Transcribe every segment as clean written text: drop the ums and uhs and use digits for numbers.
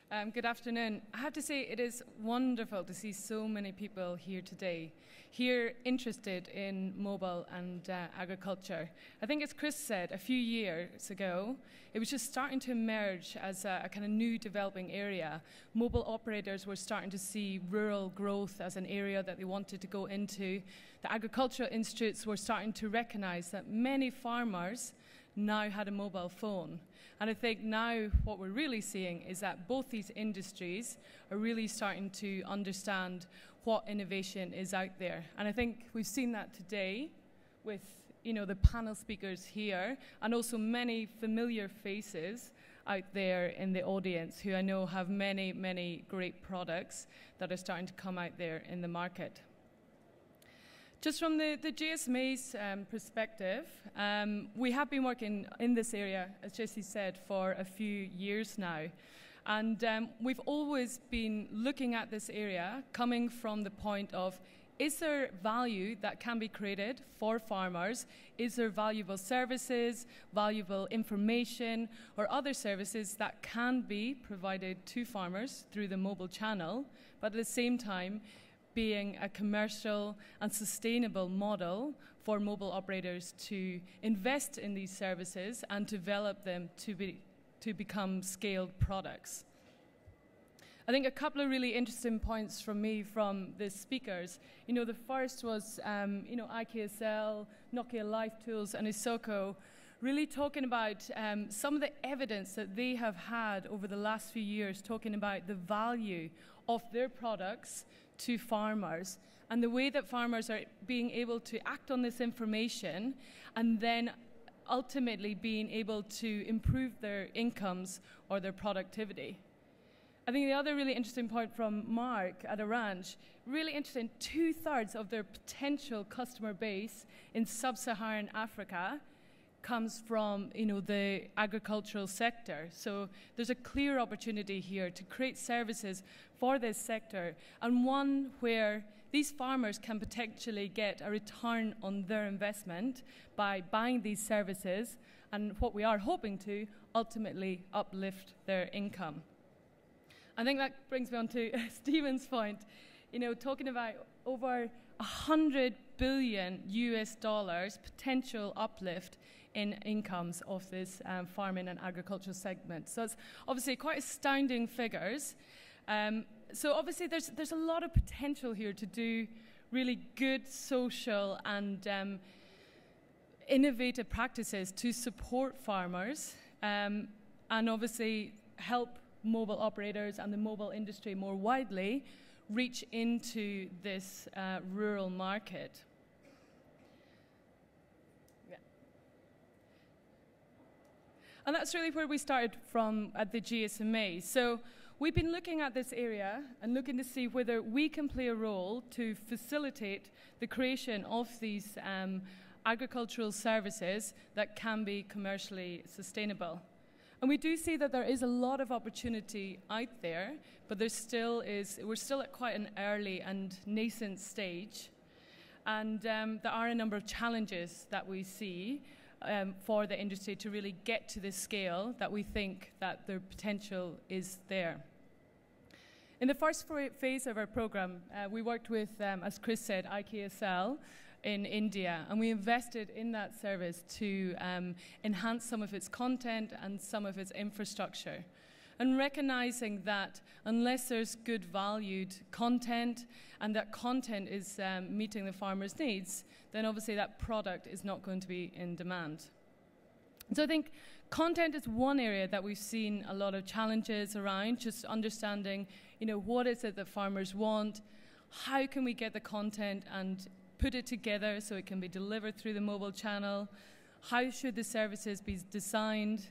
Good afternoon. I have to say it is wonderful to see so many people here today, here interested in mobile and agriculture. I think as Chris said, a few years ago, it was just starting to emerge as a kind of new developing area. Mobile operators were starting to see rural growth as an area that they wanted to go into. The agricultural institutes were starting to recognize that many farmers now had a mobile phone. And I think now what we're really seeing is that both these industries are really starting to understand what innovation is out there. And I think we've seen that today with the panel speakers here and also many familiar faces out there in the audience who I know have many, many great products that are starting to come out there in the market. Just from the GSMA's perspective, we have been working in this area, as Jesse said, for a few years now. And we've always been looking at this area coming from the point of, is there value that can be created for farmers? Is there valuable services, valuable information, or other services that can be provided to farmers through the mobile channel, but at the same time, being a commercial and sustainable model for mobile operators to invest in these services and develop them to become scaled products. I think a couple of really interesting points from me from the speakers. The first was, IKSL, Nokia Life Tools, and Isoko really talking about some of the evidence that they have had over the last few years, talking about the value of their products to farmers and the way that farmers are being able to act on this information and then ultimately being able to improve their incomes or their productivity. I think the other really interesting point from Mark at a ranch, really interesting, 2/3 of their potential customer base in sub-Saharan Africa comes from the agricultural sector. So there's a clear opportunity here to create services for this sector, and one where these farmers can potentially get a return on their investment by buying these services, and what we are hoping to ultimately uplift their income. I think that brings me on to Stephen's point, talking about over $100 billion potential uplift in incomes of this farming and agricultural segment. So it's obviously quite astounding figures. So obviously there's a lot of potential here to do really good social and innovative practices to support farmers and obviously help mobile operators and the mobile industry more widely reach into this rural market. Yeah. And that's really where we started from at the GSMA. So we've been looking at this area and looking to see whether we can play a role to facilitate the creation of these agricultural services that can be commercially sustainable. And we do see that there is a lot of opportunity out there, but we're still at quite an early and nascent stage. And there are a number of challenges that we see for the industry to really get to this scale that we think that their potential is there. In the first phase of our program, we worked with, as Chris said, IKSL in India, and we invested in that service to enhance some of its content and some of its infrastructure. And recognizing that unless there's good valued content and that content is meeting the farmer's needs, then obviously that product is not going to be in demand. So I think content is one area that we've seen a lot of challenges around, just understanding, what is it that farmers want, how can we get the content and put it together so it can be delivered through the mobile channel, how should the services be designed,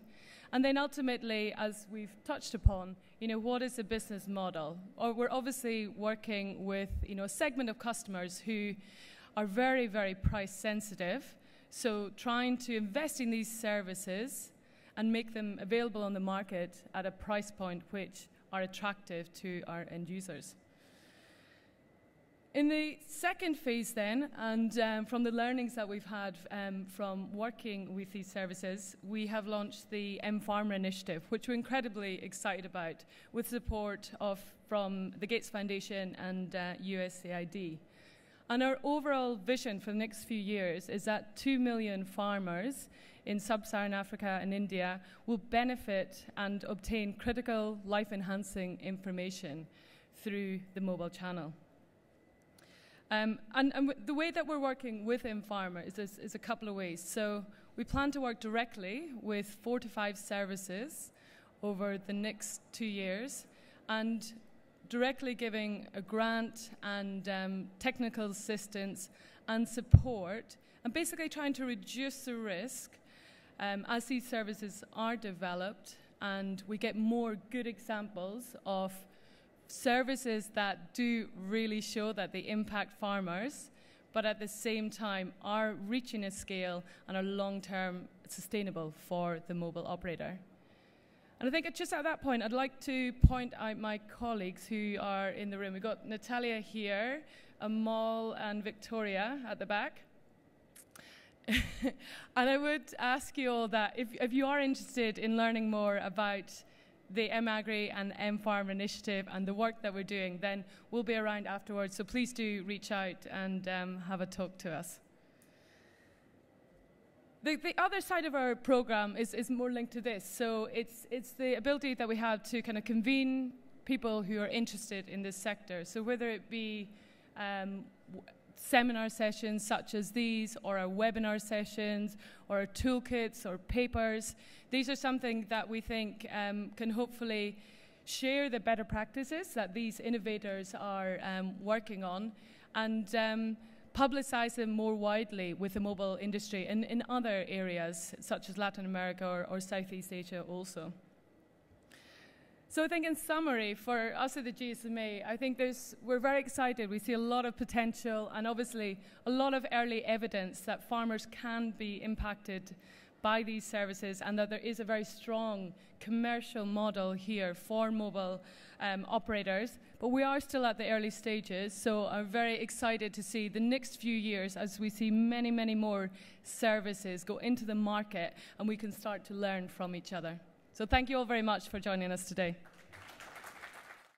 and then ultimately, as we've touched upon, what is the business model? Or we're obviously working with a segment of customers who are very, very price sensitive, so trying to invest in these services and make them available on the market at a price point which are attractive to our end users. In the second phase then, and from the learnings that we've had from working with these services, we have launched the mPharma initiative, which we're incredibly excited about, with support from the Gates Foundation and USAID. And our overall vision for the next few years is that 2 million farmers in sub-Saharan Africa and India will benefit and obtain critical life-enhancing information through the mobile channel. And the way that we're working with mPharma is a couple of ways. So we plan to work directly with 4 to 5 services over the next 2 years, and directly giving a grant and technical assistance and support, and basically trying to reduce the risk as these services are developed and we get more good examples of services that do really show that they impact farmers, but at the same time are reaching a scale and are long-term sustainable for the mobile operator. And I think just at that point, I'd like to point out my colleagues who are in the room. We've got Natalia here, Amal and Victoria at the back. And I would ask you all that if you are interested in learning more about the mAgri and mPharma initiative and the work that we're doing, then we'll be around afterwards. So please do reach out and have a talk to us. The other side of our program is more linked to this. So it's the ability that we have to kind of convene people who are interested in this sector. So whether it be seminar sessions such as these, or our webinar sessions, or our toolkits, or papers, these are something that we think can hopefully share the better practices that these innovators are working on, and publicize them more widely with the mobile industry in other areas, such as Latin America or Southeast Asia also. So I think in summary, for us at the GSMA, I think we're very excited. We see a lot of potential and obviously a lot of early evidence that farmers can be impacted by these services, and that there is a very strong commercial model here for mobile operators. But we are still at the early stages, so I'm very excited to see the next few years as we see many, many more services go into the market and we can start to learn from each other. So thank you all very much for joining us today.